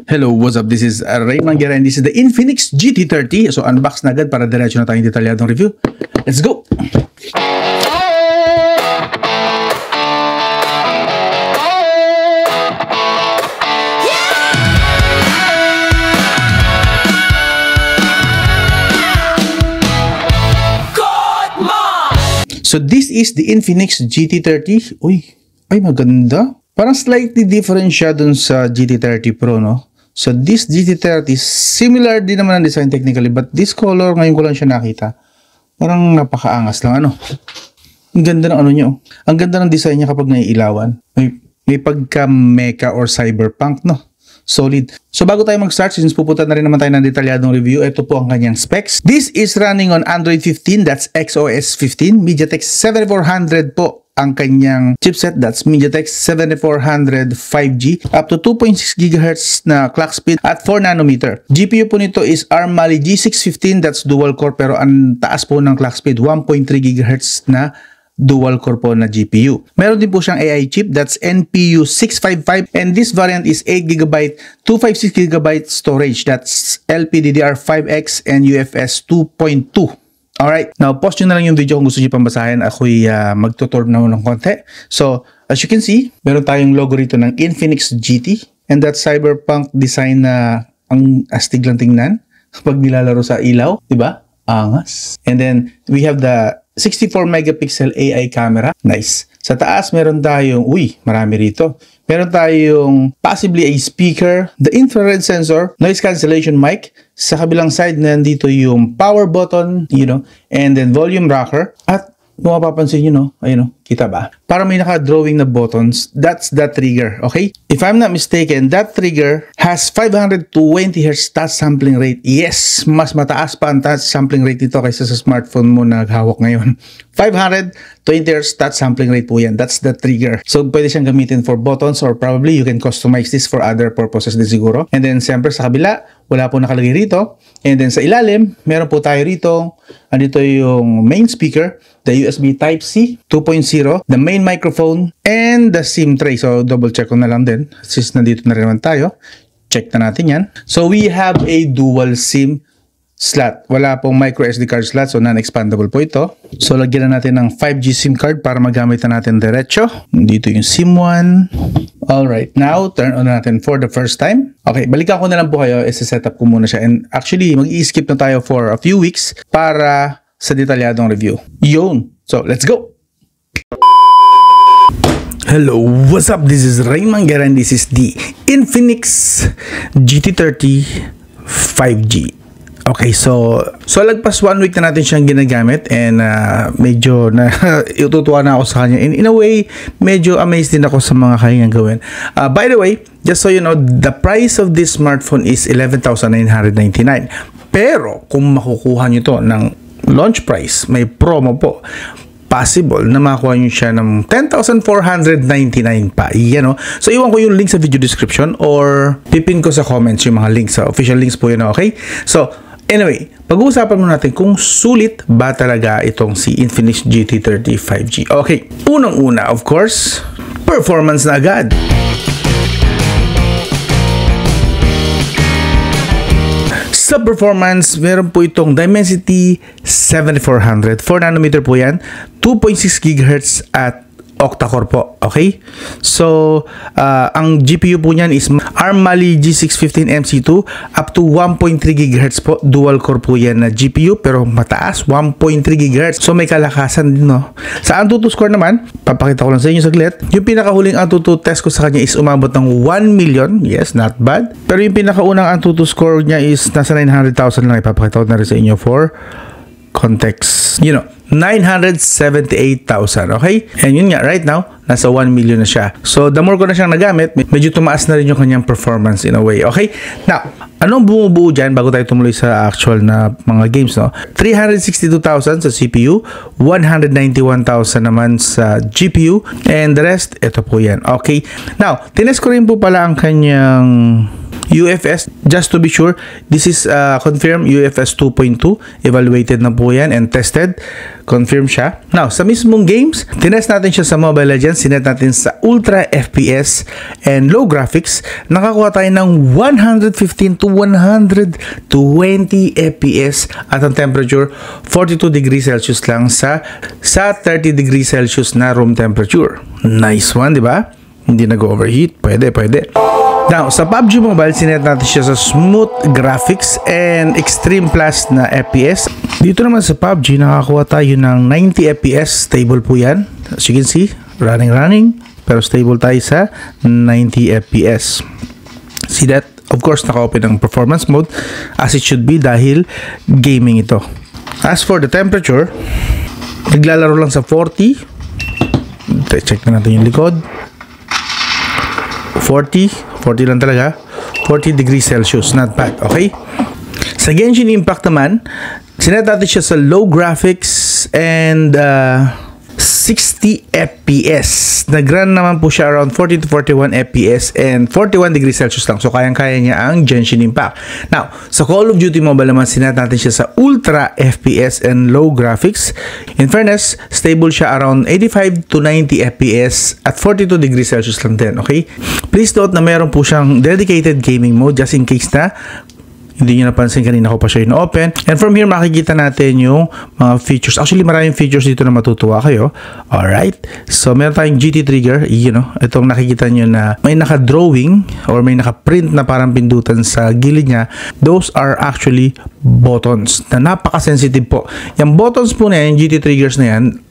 Hello, what's up? This is Raymond Guerra and this is the Infinix GT30. So unbox na agad para diretso na tayong detalyadong review. Let's go! So this is the Infinix GT30. Uy, ay maganda. Parang slightly different siya dun sa GT30 Pro, no? So this GT30 similar din naman ang design technically, but this color ngayon ko lang siya nakita. Parang napakaangas lang, ano? Ang ganda ng ano niya, oh. Ang ganda ng design niya kapag naiilawan. May pagka-mecha or cyberpunk, no? Solid. So bago tayo mag-start, since pupunta na rin naman tayo ng detalyadong review, ito po ang kanyang specs. This is running on Android 15, that's XOS 15, MediaTek 7400 po ang kanyang chipset, that's MediaTek 7400 5G, up to 2.6 GHz na clock speed at 4 nanometer. GPU po nito is ARM Mali G615, that's dual core, pero ang taas po ng clock speed, 1.3 GHz na dual core po na GPU. Meron din po siyang AI chip, that's NPU 655, and this variant is 8GB, 256GB storage, that's LPDDR5X and UFS 2.2. Alright, now pause nyo na lang yung video kung gusto nyo pang basahin. Ako'y magtutur na ng konti. So, as you can see, meron tayong logo rito ng Infinix GT, and that cyberpunk design na ang astig lang tingnan kapag nilalaro sa ilaw, diba? Angas. And then, we have the 64 megapixel AI camera. Nice. Sa taas, meron tayong, marami rito. Meron tayong possibly a speaker, the infrared sensor, noise cancellation mic. Sa kabilang side, nandito yung power button, and then volume rocker. At kung mapapansin nyo, ayun, kita ba? Para may naka-drawing na buttons, that's the trigger, okay? If I'm not mistaken, that trigger has 520 Hz touch sampling rate. Yes, mas mataas pa ang touch sampling rate nito kaysa sa smartphone mo na naghawak ngayon. 520 Hz touch sampling rate po yan. That's the trigger. So, pwede siyang gamitin for buttons or probably you can customize this for other purposes din siguro. And then, siyempre sa kabila, wala po nakalagay rito. And then sa ilalim, meron po tayo rito. Andito yung main speaker, the USB Type-C 2.0, the main microphone, and the SIM tray. So, double check ko na lang din. Since nandito na rin naman tayo, check na natin yan. So, we have a dual SIM slot. Wala pong micro SD card slot, so non-expandable po ito. So, lagyan na natin ng 5G SIM card para magamit na natin diretso. Dito yung SIM 1. Alright, now, turn on natin for the first time. Okay, balikan ko na lang po kayo. Isa-setup ko muna siya. And actually, mag-i-skip na tayo for a few weeks para sa detalyadong review. Yun! So, let's go! Hello, what's up? This is Raymond Guerra and this is the Infinix GT30 5G. Okay, so lagpas 1 week na natin siyang ginagamit and medyo na itutuwa na ako sa kanya. In a way, medyo amazed din ako sa mga kanyang gawin. By the way, just so you know, the price of this smartphone is 11,999. Pero kung makukuha nyo to ng launch price, may promo po, possible na makuha nyo siya ng 10,499 pa. Yan, no? So, iwan ko yung link sa video description or pipin ko sa comments yung mga links. So, official links po yun, okay? So, anyway, pag-uusapan mo natin kung sulit ba talaga itong si Infinix GT30 5G. Okay, unang-una, of course, performance na agad. Sa performance, meron po itong Dimensity 7400. 4 nanometer po yan. 2.6 GHz at octa-core po. Okay? So, ang GPU po niyan is ARM Mali G615 MC2 up to 1.3 GHz po. Dual core po yan na GPU pero mataas, 1.3 GHz. So, may kalakasan din, no? Sa AnTuTu score naman, papakita ko lang sa inyo saglit. Yung pinakahuling AnTuTu test ko sa kanya is umabot ng 1 million. Yes, not bad. Pero yung pinakaunang AnTuTu score niya is nasa 900,000 lang. Ipapakita ko na rin sa inyo for context. 978,000, okay? And yun nga, right now, nasa 1 million na siya. So, the more ko na siyang nagamit, medyo tumaas na rin yung kanyang performance in a way, okay? Now, anong bumubuo dyan bago tayo tumuloy sa actual na mga games, no? 362,000 sa CPU, 191,000 naman sa GPU, and the rest, ito po yan, okay? Now, tinest ko rin po pala ang kanyang UFS, just to be sure, this is confirmed UFS 2.2, evaluated na po yan and tested, confirm siya. Now, sa mismong games, tinest natin siya sa Mobile Legends, sinet natin sa ultra FPS and low graphics, nakakuha tayo ng 115 to 120 FPS at ang temperature 42 degrees Celsius lang sa 30 degrees Celsius na room temperature. Nice one, di ba? Hindi nag-overheat. Pwede. Now, sa PUBG Mobile, sinet natin siya sa smooth graphics and extreme plus na FPS. Dito naman sa PUBG, nakakuha tayo ng 90 FPS. Stable po yan. As you can see, running. Pero stable tayo sa 90 FPS. See that? Of course, naka-open ang performance mode as it should be dahil gaming ito. As for the temperature, naglalaro lang sa 40. Check na natin yung likod. 40 lang talaga. 40 degrees Celsius. Not bad. Okay? Sa Genshin Impact naman, sinet natin siya sa low graphics and 60 FPS. Nag-run naman po siya around 40 to 41 FPS and 41 degrees Celsius lang. So, kayang-kaya niya ang Genshin Impact. Now, sa Call of Duty Mobile naman, sinet natin siya sa ultra FPS and low graphics. In fairness, stable siya around 85 to 90 FPS at 42 degrees Celsius lang din. Okay? Please note na meron po siyang dedicated gaming mode just in case na hindi nyo napansin, kanina ko pa siya in-open. And from here, makikita natin yung mga features. Actually, maraming features dito na matutuwa kayo. Alright. So, meron tayong GT trigger. Itong nakikita nyo na may naka-drawing or may naka-print na parang pindutan sa gilid niya. Those are actually buttons na napaka-sensitive po. Yung buttons po na yan, yung GT triggers na yan,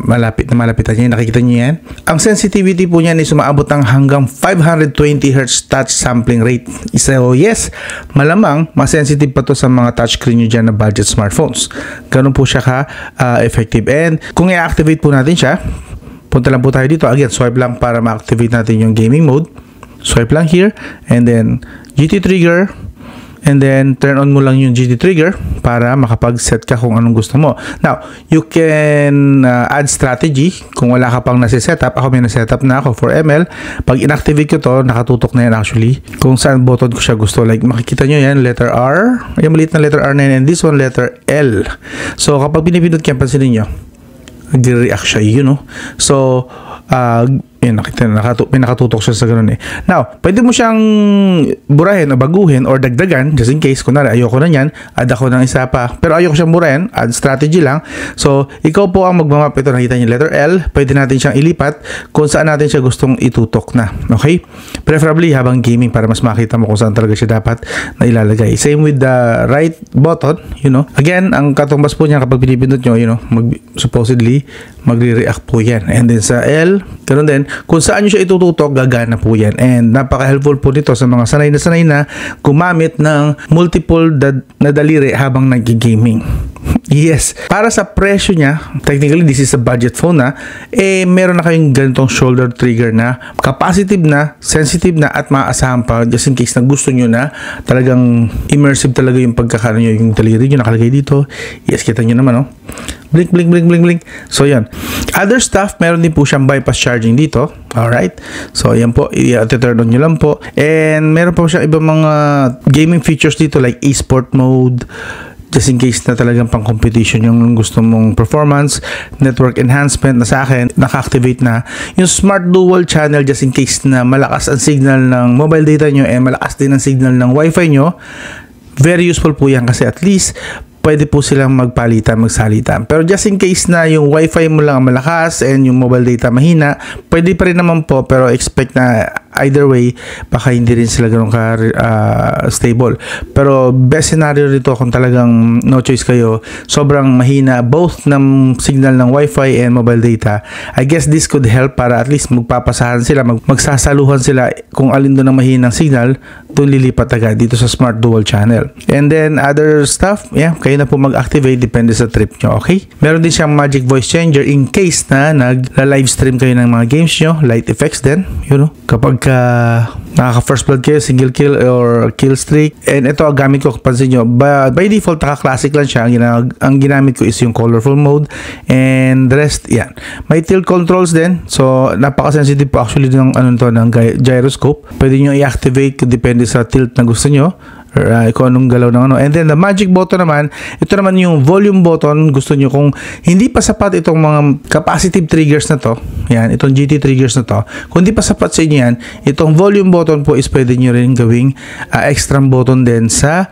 malapitan niya, nakikita niyo yan. Ang sensitivity po niyan ay sumaabot ng hanggang 520 Hz touch sampling rate. So yes, malamang masensitive pa to sa mga touchscreen nyo dyan na budget smartphones. Ganun po siya ka-effective. And kung i-activate po natin siya, punta lang po tayo dito. Again, swipe lang para ma-activate natin yung gaming mode. Swipe lang here, and then GT trigger. And then, turn on mo lang yung GT trigger para makapag-set ka kung anong gusto mo. Now, you can add strategy kung wala ka pang nasi-setup. Ako may nasi-setup na ako for ML. Pag inactivate ko to, nakatutok na yan actually. Kung saan button ko siya gusto. Like, makikita nyo yan, letter R. Yung maliit na letter R na yan. And this one, letter L. So, kapag pinipindot yan, pansinin nyo, nag-react siya, So, nakita na, may nakatutok siya sa ganun eh. Now, pwede mo siyang burahin o baguhin or dagdagan just in case, kunwari ayoko na yan, add ako ng isa pa. Pero ayoko siyang burahin, add strategy lang. So, ikaw po ang magmamap. Ito, nakita niyo letter L. Pwede natin siyang ilipat kung saan natin siya gustong itutok na. Okay? Preferably habang gaming para mas makita mo kung saan talaga siya dapat na ilalagay. Same with the right button, Again, ang katumbas po niya kapag pinipindot nyo, supposedly, magre-react po yan. And then sa L, ganun din, kung saan nyo siya itututok, gagana po yan. And napaka-helpful po nito sa mga sanay na gumamit ng multiple na daliri habang nag-gaming. Yes. Para sa presyo niya, technically this is a budget phone na, meron na kayong ganitong shoulder trigger na capacitive na, sensitive na, at maaasahan pa just in case na gusto nyo na talagang immersive talaga yung pagkakaroon nyo, yung daliri nyo nakalagay dito. Yes, kita nyo naman, blink. So, yan. Other stuff, meron din po siyang bypass charging dito. Alright. So, yan po. I-turn on nyo lang po. And meron po siyang ibang mga gaming features dito like e-sport mode, just in case na talagang pang competition yung gusto mong performance, network enhancement na sa akin, naka-activate na. Yung smart dual channel just in case na malakas ang signal ng mobile data nyo and malakas din ang signal ng wifi nyo. Very useful po yan kasi at least pwede po silang magsalitan. Pero just in case na yung wifi mo lang malakas and yung mobile data mahina, pwede pa rin naman po, pero expect na either way, baka hindi rin sila ganun ka stable. Pero best scenario dito kung talagang no choice kayo, sobrang mahina both ng signal ng wifi and mobile data. I guess this could help para at least magpapasahan sila, magsasaluhan sila kung alin doon ang mahinang signal, doon lilipat agad dito sa smart dual channel. And then other stuff, kayo na po mag-activate, depende sa trip nyo, okay? Meron din siyang magic voice changer in case na nag-live stream kayo ng mga games nyo, light effects din, kapag nakaka-first blood kayo, single kill or kill streak. And ito, gamit ko, pansin nyo, by default, naka-classic lang siya. Ang ginamit ko is yung colorful mode, and the rest, yan. May tilt controls din, so napaka-sensitive po actually ng gyroscope. Pwede nyo i-activate, depende sa tilt na gusto nyo. kung anong galaw ng ano. And then the magic button naman, ito naman yung volume button. Gusto nyo kung hindi pa sapat itong mga capacitive triggers na to, yan, itong GT triggers na to, kung hindi pa sapat sa inyo yan, itong volume button po is pwede nyo rin gawing extra button din sa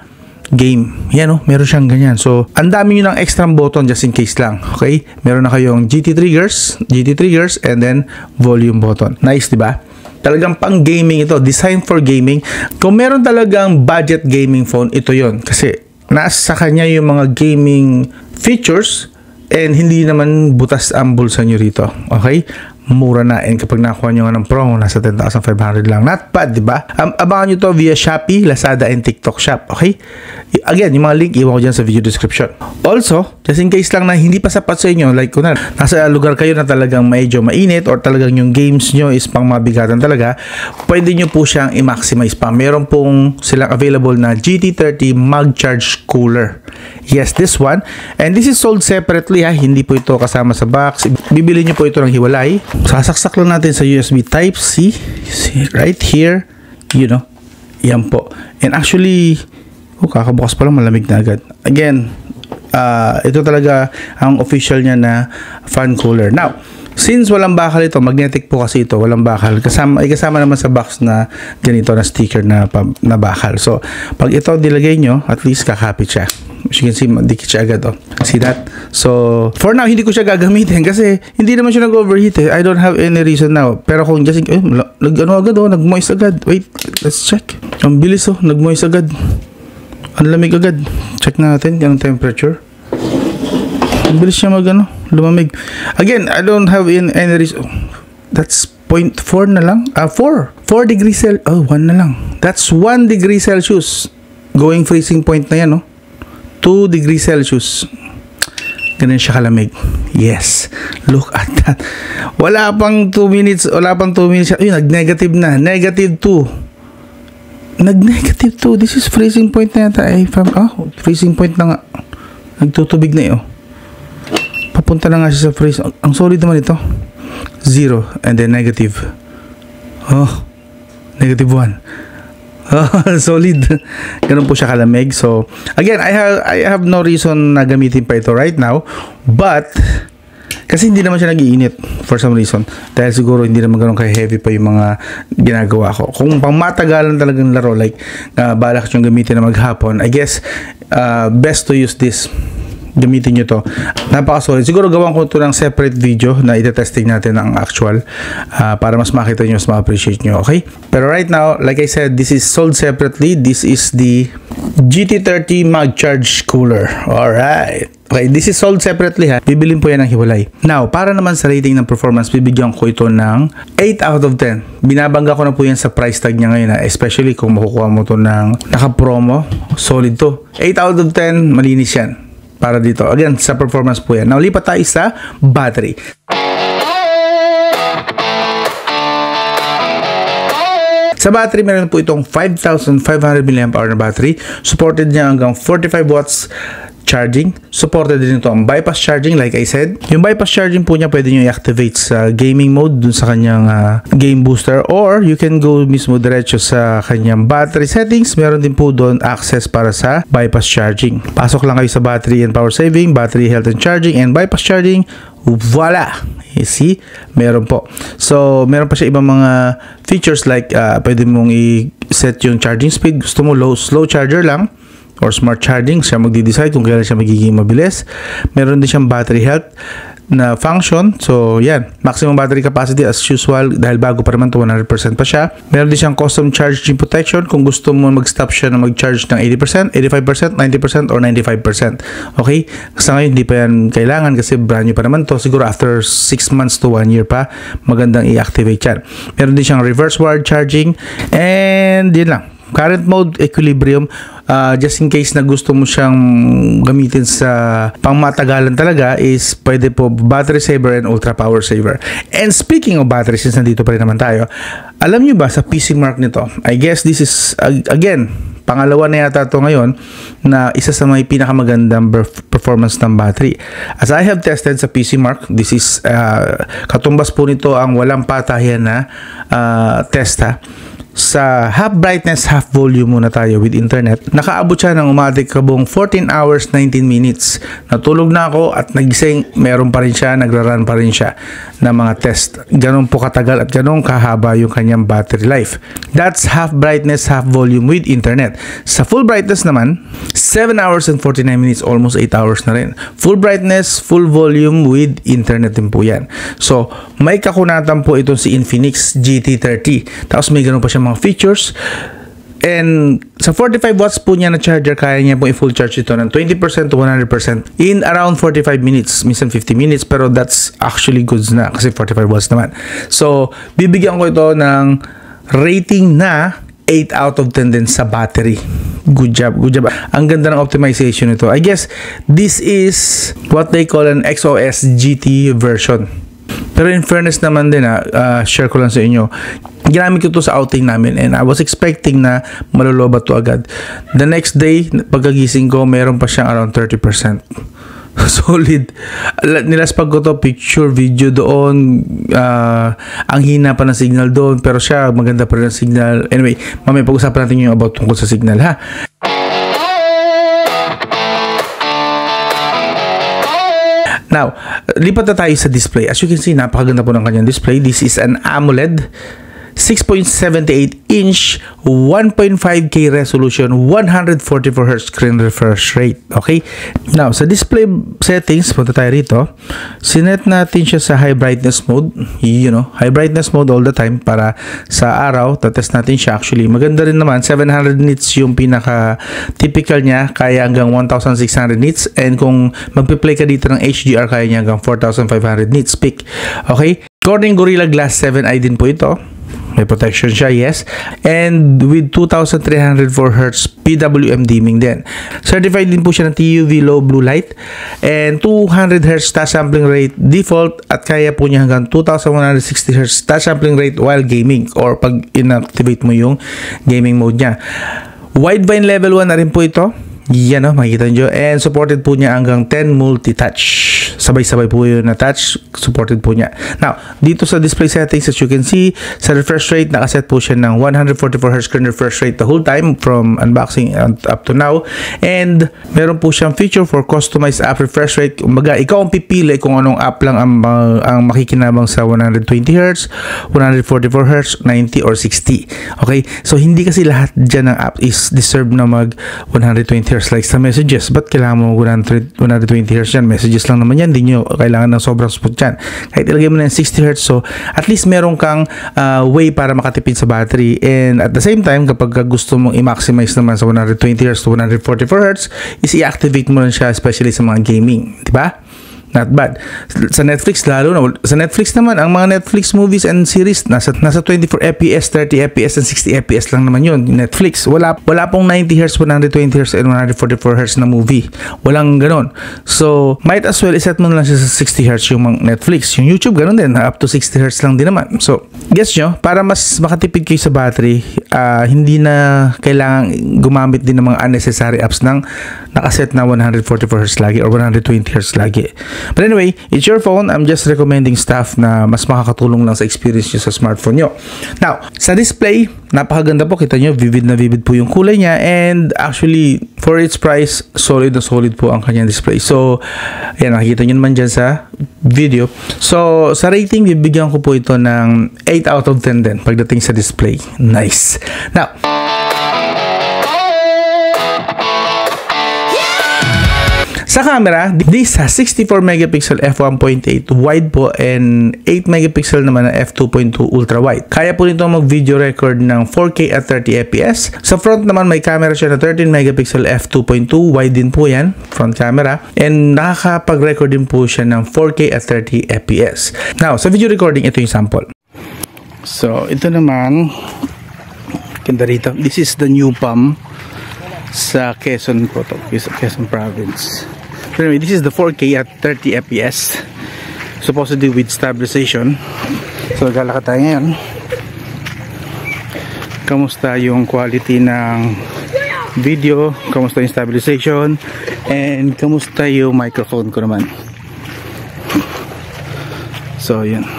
game. Yan, meron siyang ganyan. So, ang dami nyo ng extra button just in case lang. Okay? Meron na kayong GT triggers, and then volume button. Nice, di ba? Talagang pang gaming ito. Designed for gaming. Kung meron talagang budget gaming phone, ito yon. Kasi, nasa kanya yung mga gaming features and hindi naman butas ang bulsa nyo rito. Okay? Mura na, and kapag nakuha nyo nga ng promo, nasa 10,500 lang. Not bad, di ba? Abangan nyo to via Shopee, Lazada, and TikTok Shop. Okay? Again, yung mga link, iwan ko dyan sa video description. Also, just in case lang na hindi pa sapat sa inyo, like kung nasa lugar kayo na talagang medyo mainit or talagang yung games nyo is pang mabigatan talaga, pwede nyo po siyang i-maximize pa. Meron pong silang available na GT30 Mag Charge Cooler. Yes, this one. And this is sold separately, ha. Hindi po ito kasama sa box. Bibili nyo po ito ng hiwalay. Sasaksak lang natin sa USB Type-C. See, right here. Yan po. And actually, kakabukas pa lang, malamig na agad. Again, ito talaga ang official niya na fan cooler. Now, since walang bakal ito, magnetic po kasi ito, walang bakal. Kasama naman sa box na ganito na sticker na bakal. So, pag ito dilagay nyo, at least kakapit siya. As you can see, dikit siya agad. See that? So, for now, hindi ko siya gagamitin kasi hindi naman siya nag-overheat. I don't have any reason now. Pero kung just, nag-moist agad. Wait, let's check. Ang bilis, nag-moist agad. Ang lamig agad. Check natin, anong temperature. Ang bilis siya lumamig. Again, I don't have any reason. That's 0.4 na lang. 4 degrees Celsius. 1 na lang. That's 1 degree Celsius. Going freezing point na yan, 2 degrees Celsius. Ganun siya kalamig. Yes. Look at that. Wala pang 2 minutes. Ayun, nag-negative na. -2. Nag-negative 2. This is freezing point na yata. Freezing point na nga. Nagtutubig na papunta na nga siya sa freeze. Ang solid naman ito. 0 and then negative. Negative 1. Solid. Ganun po siya kalamig. So, again, I have no reason na gamitin pa ito right now. But, kasi hindi naman siya nag-iinit for some reason. Dahil siguro hindi naman ganun ka-heavy pa yung mga ginagawa ko. Kung pang matagalan talagang laro, like, balak yung gamitin na maghapon, I guess, best to use this. Gamitin nyo to. Napaka-solid. Siguro gawan ko ito ng separate video na ita-testing natin ang actual para mas makita nyo, mas ma-appreciate nyo. Okay? Pero right now, like I said, this is sold separately. This is the GT30 Mag Charge Cooler. Alright. Okay, this is sold separately, ha. Bibilin po yan ng hiwalay. Now, para naman sa rating ng performance, bibigyan ko ito ng 8 out of 10. Binabangga ko na po yan sa price tag niya ngayon, ha. Especially kung makukuha mo to ng naka-promo. Solid to. 8 out of 10, malinis yan. Para dito. Again, sa performance po yan. Now, lipat tayo sa battery. Sa battery, meron po itong 5,500 mAh na battery. Supported niya hanggang 45 watts charging. Supported din ito ang bypass charging, like I said. Yung bypass charging po niya pwede nyo i-activate sa gaming mode dun sa kanyang game booster, or you can go mismo diretso sa kanyang battery settings. Meron din po doon access para sa bypass charging. Pasok lang kayo sa battery and power saving, battery health and charging, and bypass charging. Voila! You see? Meron po. So, meron pa siya ibang mga features like pwede mong i-set yung charging speed. Gusto mo slow charger lang or smart charging, siya magde-decide kung kailan siya magiging mabilis. Meron din siyang battery health na function. So, yan. Maximum battery capacity as usual. Dahil bago pa naman to, 100% pa siya. Meron din siyang custom charging protection. Kung gusto mo mag-stop siya na mag-charge ng 80%, 85%, 90%, or 95%. Okay? Sa ngayon, hindi pa yan kailangan kasi brand new pa naman to. Siguro after 6 months to 1 year pa, magandang i-activate yan. Meron din siyang reverse wired charging. And, yun lang. Current mode, equilibrium, just in case na gusto mo siyang gamitin sa pangmatagalan talaga, is pwede po battery saver and ultra power saver. And speaking of battery, since nandito pa rin naman tayo, alam nyo ba sa PC Mark nito, I guess this is, again, pangalawa na yata ito ngayon na isa sa may pinakamagandang performance ng battery. As I have tested sa PC Mark, this is, katumbas po nito ang walang patahian na test, ha. sa half brightness, half volume muna tayo with internet. Nakaabot siya ng umatikabong 14 hours, 19 minutes. Natulog na ako at nagising, meron pa rin siya, nagra-run pa rin siya ng mga test. Ganon po katagal at ganon kahaba yung kanyang battery life. That's half brightness, half volume with internet. Sa full brightness naman, 7 hours and 49 minutes, almost 8 hours na rin. Full brightness, full volume with internet din po yan. So, may kakunatan po itong si Infinix GT30. Tapos may ganon pa siya mga features. And sa 45 watts po niya na charger, kaya niya po i-full charge ito ng 20% to 100% in around 45 minutes, minsan 50 minutes, pero that's actually goods na kasi 45 watts naman. So, bibigyan ko ito ng rating na 8 out of 10 din sa battery. Good job, good job. Ang ganda ng optimization nito. I guess this is what they call an XOS GT version. Pero in fairness naman din, share ko lang sa inyo, ginamit ko to sa outing namin and I was expecting na malulobat to agad. The next day, pagkagising ko, meron pa siyang around 30%. Solid. Nilaspag ko to, picture, video doon. Ang hina pa ng signal doon, pero siya, maganda pa rin ang signal. Anyway, mamaya pag-usapan natin yung about tungkol sa signal, ha? Now, lipat na tayo sa display. As you can see, napakaganda po ng kanyang display. This is an AMOLED 6.78-inch, 1.5K resolution, 144Hz screen refresh rate. Okay? Now, sa display settings, punta tayo rito. Sinet natin siya sa high brightness mode. High brightness mode all the time para sa araw. Tatest natin siya. Actually, maganda rin naman. 700 nits yung pinaka-typical niya. Kaya hanggang 1,600 nits. And kung magpi-play ka dito ng HDR, kaya niya hanggang 4,500 nits peak. Okay? Corning Gorilla Glass 7i din po ito. May protection siya, yes. And with 2,304Hz PWM dimming din. Certified din po siya ng TUV low blue light. And 200Hz touch sampling rate default. At kaya po niya hanggang 2,160Hz touch sampling rate while gaming. Or pag inactivate mo yung gaming mode niya. Widevine level 1 na rin po ito. Yan, makikita nyo. And supported po niya hanggang 10 multi-touch. Sabay-sabay po yun na touch. Supported po niya. Now, dito sa display settings, as you can see, sa refresh rate, nakaset po siya ng 144Hz screen refresh rate the whole time from unboxing up to now. And meron po siyang feature for customized app refresh rate. Kumbaga, ikaw ang pipili kung anong app lang ang makikinabang sa 120Hz, 144Hz, 90 or 60. Okay? So, hindi kasi lahat dyan ng app is deserve na mag 120Hz like sa messages. Ba't kailangan mo 120Hz yan? Messages lang naman yan. Hindi nyo kailangan ng sobrang smooth yan. Kahit ilagay mo na yung 60Hz, so at least meron kang way para makatipid sa battery. And at the same time, kapag gusto mong i-maximize naman sa 120Hz to 144Hz, is i-activate mo lang siya, especially sa mga gaming. Diba? Not bad. Sa Netflix, lalo na. Sa Netflix naman, ang mga Netflix movies and series, nasa 24 FPS, 30 FPS, and 60 FPS lang naman yun. Netflix. Wala pong 90Hz, 120Hz, and 144Hz na movie. Walang ganon. So, might as well iset mo lang siya sa 60Hz yung Netflix. Yung YouTube, ganon din. Up to 60Hz lang din naman. So, guess nyo, para mas makatipid kayo sa battery, hindi na kailangan gumamit din ng mga unnecessary apps ng nakaset na 144Hz lagi or 120Hz lagi. But anyway, it's your phone. I'm just recommending stuff na mas makakatulong lang sa experience nyo sa smartphone nyo. Now, sa display, napakaganda po. Kita nyo, vivid na vivid po yung kulay niya. And actually, for its price, solid na solid po ang kanyang display. So, ayan, nakikita nyo naman dyan sa video. So, sa rating, bibigyan ko po ito ng 8 out of 10 din pagdating sa display. Nice. Now, sa camera, this has 64 megapixel f1.8 wide po and 8 megapixel naman na f2.2 ultra wide. Kaya po nito mag-video record ng 4K at 30 fps. Sa front naman may camera siya na 13 megapixel f2.2 wide din po yan, front camera. And nakakapag-record din po siya ng 4K at 30 fps. Now, sa video recording, ito yung sample. So, ito naman, ganda rito. This is the new PAM sa Quezon po to, Quezon province. So anyway, this is the 4K at 30 fps supposedly with stabilization. So lalakad tayo ngayon. Kamusta yung quality ng video, kamusta yung stabilization, and kamusta yung microphone ko naman. So yun.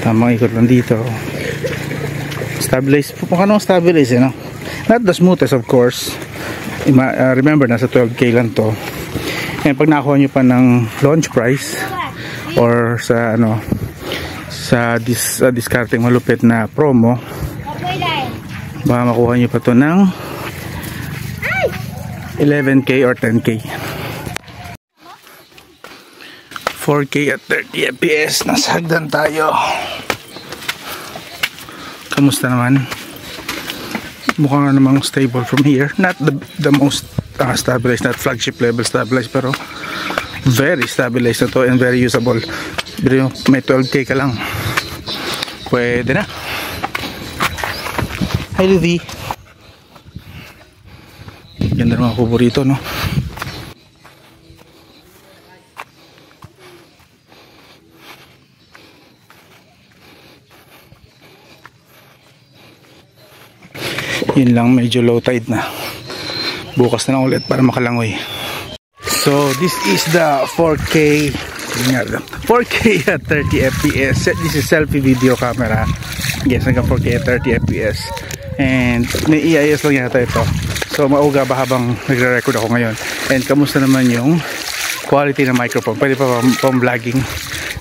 Tamang ikot lang dito. Stabilize po. Kung anong stabilize, no? Not the smoothest, of course. Remember, nasa 12K lang to. And pag nakuha nyo pa ng launch price or sa ano, sa discarding malupit na promo, baka makuha nyo pa to ng 11K or 10K. 4K at 30 FPS. Nasa hagdan tayo. Kamusta naman? Mukhang namang stable from here. Not the most stabilized, not flagship level stabilized, pero very stabilized na to and very usable. Pero may 12K ka lang, pwede na. Hi Luvi. Ganda ng mga kubo rito, no? Yun lang, medyo low tide na. Bukas na lang ulit para makalangoy. So this is the 4K at 30 FPS. This is selfie video camera. Yes, hanggang 4K at 30 FPS. And may EIS lang yata ito. So mauga ba habang nagre-record ako ngayon. And kamusta naman yung quality ng microphone? Pwede pa pang vlogging.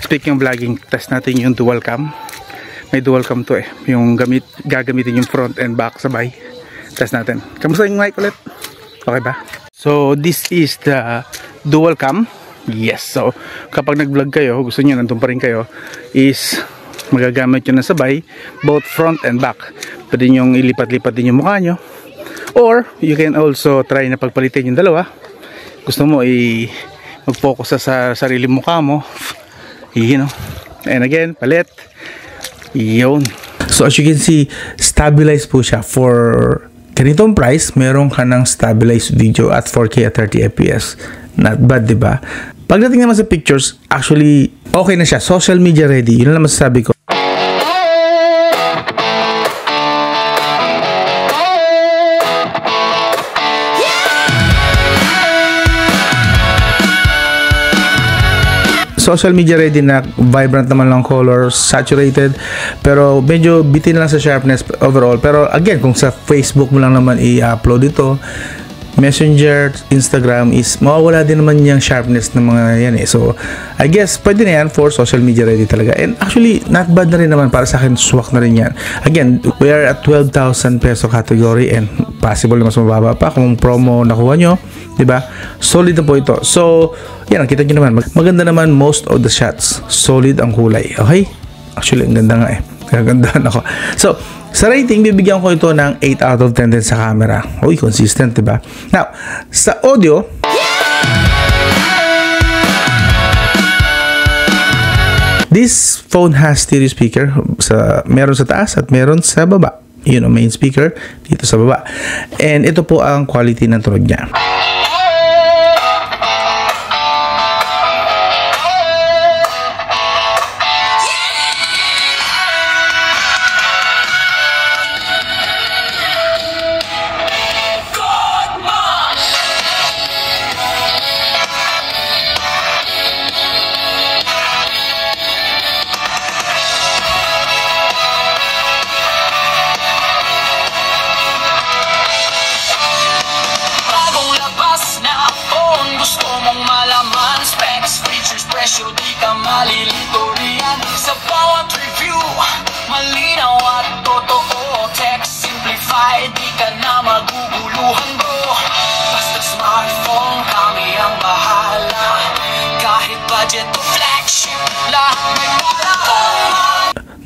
Speaking of vlogging, test natin yung dual cam. May dual cam to eh. Yung gagamitin yung front and back sabay. Test natin. Kamusta yung mic ulit? Okay ba? So this is the dual cam. Yes. So kapag nag-vlog kayo, gusto niyo nandun pa rin kayo, is magagamit nyo na sabay both front and back. Pwede nyo ilipat-lipat din yung mukha nyo. Or you can also try na pagpalitin yung dalawa. Gusto mo mag-focus sa sarili mukha mo. You know. And again, palit. Yun. So as you can see, stabilized po siya. For ganitong price, meron ka ng stabilized video at 4K at 30 FPS. Not bad, diba? Pagdating naman sa pictures, actually, okay na siya. Social media ready. Yun lang masasabi ko. Social media ready na, vibrant naman lang colors, saturated, pero medyo bitin lang sa sharpness overall. Pero again, kung sa Facebook mo lang naman i-upload ito, Messenger, Instagram, is mawawala din naman yung sharpness ng mga yan eh. So I guess pwede na yan for social media ready talaga. And actually, not bad na rin naman para sa akin. Swak na rin yan. Again, we are at 12,000 peso category and possible na mas mababa pa kung promo nakuha nyo, diba? Solid na po ito. So yan, nakita nyo naman, maganda naman most of the shots. Solid ang kulay. Okay? Actually, ang ganda nga eh. Kagandahan ako. So, sa rating, bibigyan ko ito ng 8 out of 10 din sa camera. Uy, consistent, diba? Now, sa audio, this phone has stereo speaker. Meron sa taas at meron sa baba. Yun ang main speaker dito sa baba. And ito po ang quality ng tunog niya. Di ka malilito riyan sa bawat review. Malinaw at totoo, text simplified, di ka na maguguluhan bro. Basta smartphone, kami ang bahala. Kahit budget o flagship, lahat may para.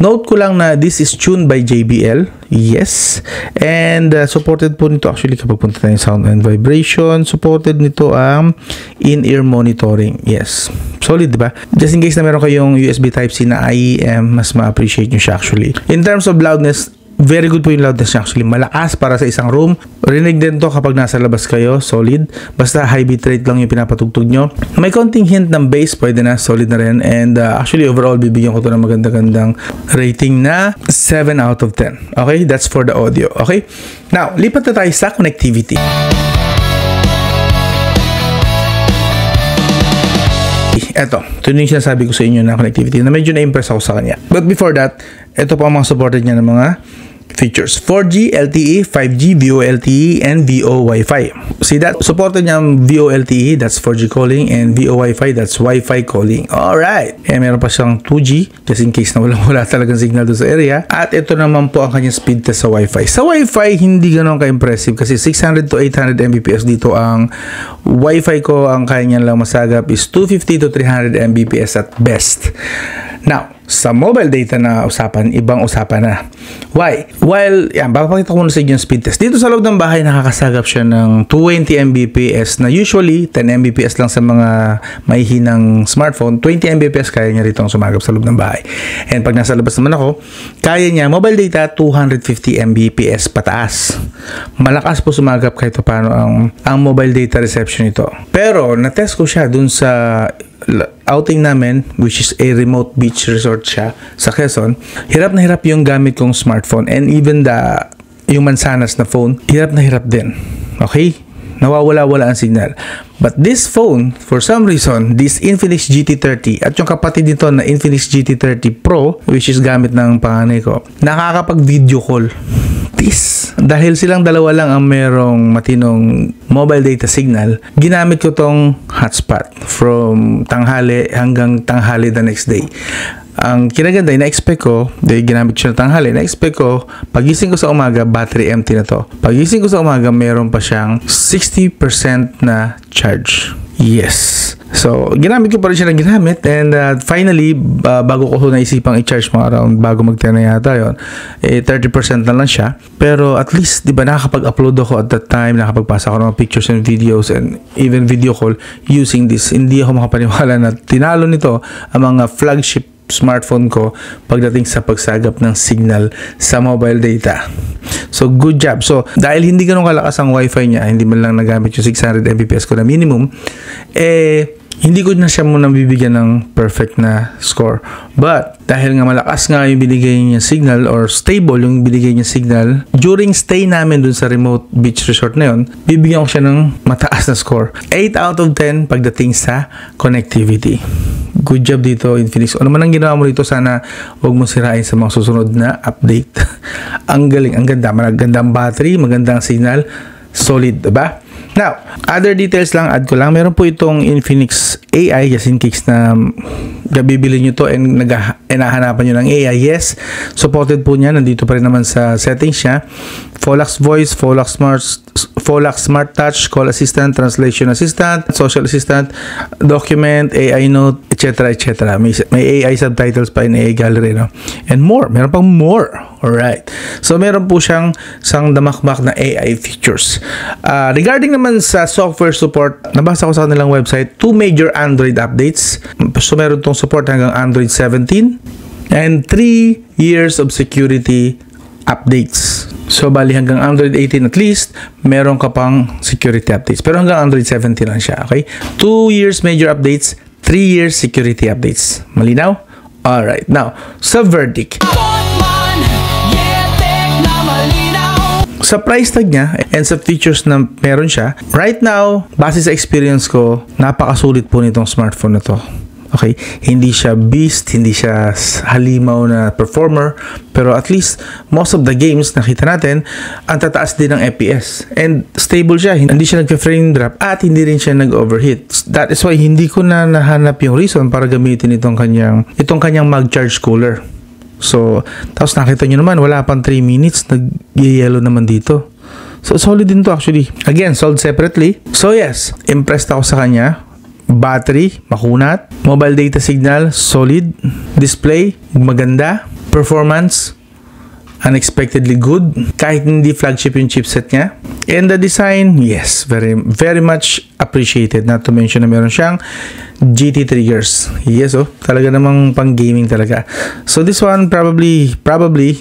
Note ko lang na this is tuned by JBL. Yes. And supported po nito actually kapag punta tayo sound and vibration. Supported nito ang in-ear monitoring. Yes. Solid, diba? Just in case na meron kayong USB Type-C na IEM, mas ma-appreciate nyo siya actually. In terms of loudness, very good po yung loudness niya actually. Malakas para sa isang room. Rinig din to kapag nasa labas kayo. Solid. Basta high bitrate lang yung pinapatugtog nyo. May konting hint ng bass. Pwede na. Solid na rin. And actually overall, bibigyan ko to ng maganda-gandang rating na 7 out of 10. Okay? That's for the audio. Okay? Now, lipat na tayo sa connectivity. Eto, ito yung sinasabi ko sa inyo na connectivity na medyo na-impress ako sa kanya. But before that, ito pa ang mga supported niya ng mga features. 4G, LTE, 5G, VoLTE, and VO Wi-Fi. See that? Supported niya ang VoLTE, that's 4G calling, and VO Wi-Fi, that's Wi-Fi calling. Alright! Meron pa siyang 2G, just in case na wala talagang signal doon sa area. At ito naman po ang kanyang speed test sa Wi-Fi. Sa Wi-Fi, hindi ganun ka-impressive kasi 600 to 800 Mbps dito ang Wi-Fi ko. Ang kaya niyan lang masagap is 250 to 300 Mbps at best. Now, sa mobile data na usapan, ibang usapan na. Why? While, yan, papakita ko muna sa inyo yung speed test. Dito sa loob ng bahay, nakakasagap siya ng 20 Mbps na usually 10 Mbps lang sa mga mahihinang smartphone. 20 Mbps kaya niya rito ang sumagap sa loob ng bahay. And pag nasa labas naman ako, kaya niya mobile data 250 Mbps pataas. Malakas po sumagap kahit paano ang mobile data reception ito. Pero na-test ko siya dun sa outing namin, which is a remote beach resort siya sa Quezon. Hirap na hirap yung gamit kong smartphone, and even yung mansanas na phone, hirap na hirap din. Okay? Nawawala-wala ang signal. But this phone, for some reason, this Infinix GT30 at yung kapatid nito na Infinix GT30 Pro, which is gamit ng panganay ko, nakakapag-video call. Dahil silang dalawa lang ang merong matinong mobile data signal, ginamit ko tong hotspot from tanghali hanggang tanghali the next day. Ang kinaganda, na-expect ko, dahil ginamit siya ng tanghali, na-expect ko, pagising ko sa umaga, battery empty na to. Pagising ko sa umaga, meron pa siyang 60% na charge. Yes. So, ginamit ko pa rin siya ng ginamit, and finally, bago ko naisipang i-charge mga around, bago mag-10 na yata yun, 30% na lang siya. Pero at least, di ba, nakakapag-upload ako at that time, nakapagpasa ako ng pictures and videos and even video call using this. Hindi ako makapaniwala na tinalo nito ang mga flagship smartphone ko pagdating sa pagsagap ng signal sa mobile data. So, good job. So, dahil hindi ganun kalakas ang Wi-Fi niya, hindi man lang nagamit yung 600 Mbps ko na minimum, hindi ko na siya muna bibigyan ng perfect na score. But, dahil nga malakas nga yung binigay niya signal or stable yung binigay niya signal, during stay namin dun sa remote beach resort na yun, bibigyan ko siya ng mataas na score. 8 out of 10 pagdating sa connectivity. Good job dito, Infinix. Ano man ang ginawa mo dito, sana huwag mo sirain sa mga susunod na update. Ang galing, ang ganda. Magandang battery, magandang signal, solid, diba? Now, other details lang, add ko lang. Meron po itong Infinix AI, just in case na bibili nyo to and nahahanapan nyo ng AI. Yes, supported po niya. Nandito pa rin naman sa settings niya. Pholax Voice, Pholax Smart Touch, Call Assistant, Translation Assistant, Social Assistant, Document, AI Note, etc. etc. May AI subtitles pa in AI Gallery, no? And more. Meron pang more. Alright. So, meron po siyang isang damakmak na AI features. Regarding naman sa software support, nabasa ko sa kanilang website, 2 major Android updates. So, meron tong support hanggang Android 17 and 3 years of security updates. So, bali hanggang Android 18 at least, meron ka pang security updates. Pero hanggang Android 17 lang siya, okay? 2 years major updates, 3 years security updates. Malinaw? Alright. Now, sa verdict. Sa price tag niya and sa features na meron siya, right now, base sa experience ko, napakasulit po nitong smartphone na to. Okay? Hindi siya beast, hindi siya halimaw na performer, pero at least, most of the games nakita natin, ang tataas din ng FPS. And stable siya, hindi siya nag-frame drop, at hindi rin siya nag-overheat. That is why hindi ko na nahanap yung reason para gamitin itong kanyang mag-charge cooler. So, tapos nakita nyo naman, wala pang 3 minutes, nag-yellow naman dito. So, solid din to actually. Again, sold separately. So, yes, impressed ako sa kanya. Battery, makunat. Mobile data signal, solid. Display, maganda. Performance, unexpectedly good. Kahit hindi flagship yung chipset niya. And the design, yes, very, very much appreciated. Not to mention na meron siyang GT triggers. Yes, oh, talaga namang pang gaming talaga. So this one probably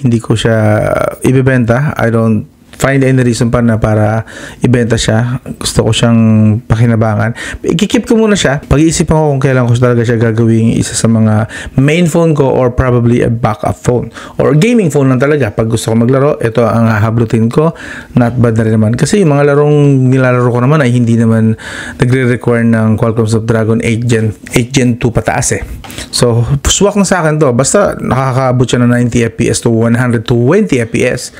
hindi ko siya ibebenta. I don't find any reason pa na para ibenta siya. Gusto ko siyang pakinabangan. I-keep ko muna siya. Pag-iisipan ko kung kailan ko talaga siya gagawing isa sa mga main phone ko or probably a backup phone. Or gaming phone lang talaga. Pag gusto ko maglaro, ito ang hahablutin ko. Not bad na rin naman. Kasi yung mga larong nilalaro ko naman ay hindi naman nagre-require ng Qualcomm Snapdragon 8 Gen 2 pataas eh. So, swak na sa akin to. Basta nakakaabot siya ng 90 FPS to 120 FPS.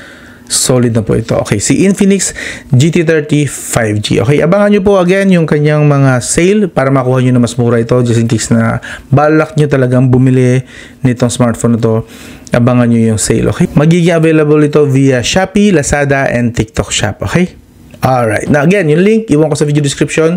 Solid na po ito. Okay, si Infinix GT30 5G. Okay, abangan nyo po again yung kanyang mga sale para makuha nyo na mas mura ito just in case na balak nyo talagang bumili nitong smartphone na to. Abangan nyo yung sale. Okay, magiging available ito via Shopee, Lazada, and TikTok Shop. Okay, alright. Now again, yung link iwan ko sa video description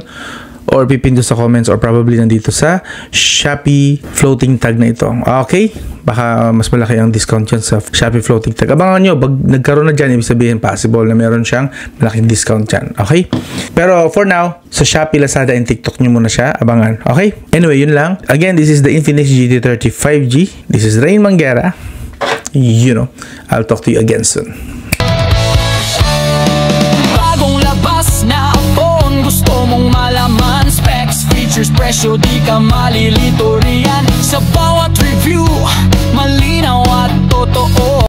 or pipin sa comments or probably nandito sa Shopee floating tag na ito. Okay? Baka mas malaki ang discount yan sa Shopee floating tag. Abangan nyo, pag nagkaroon na dyan, ibig sabihin possible na meron siyang malaking discount dyan. Okay? Pero for now, sa Shopee, Lazada, and TikTok nyo muna siya. Abangan. Okay? Anyway, yun lang. Again, this is the Infinix GT30 5G. This is Rain Manguera. You know, I'll talk to you again soon. Bagong labas na phone, gusto mong malaman specs, features, presyo, di ka malilito riyan. Sa bawat review, malinaw at totoo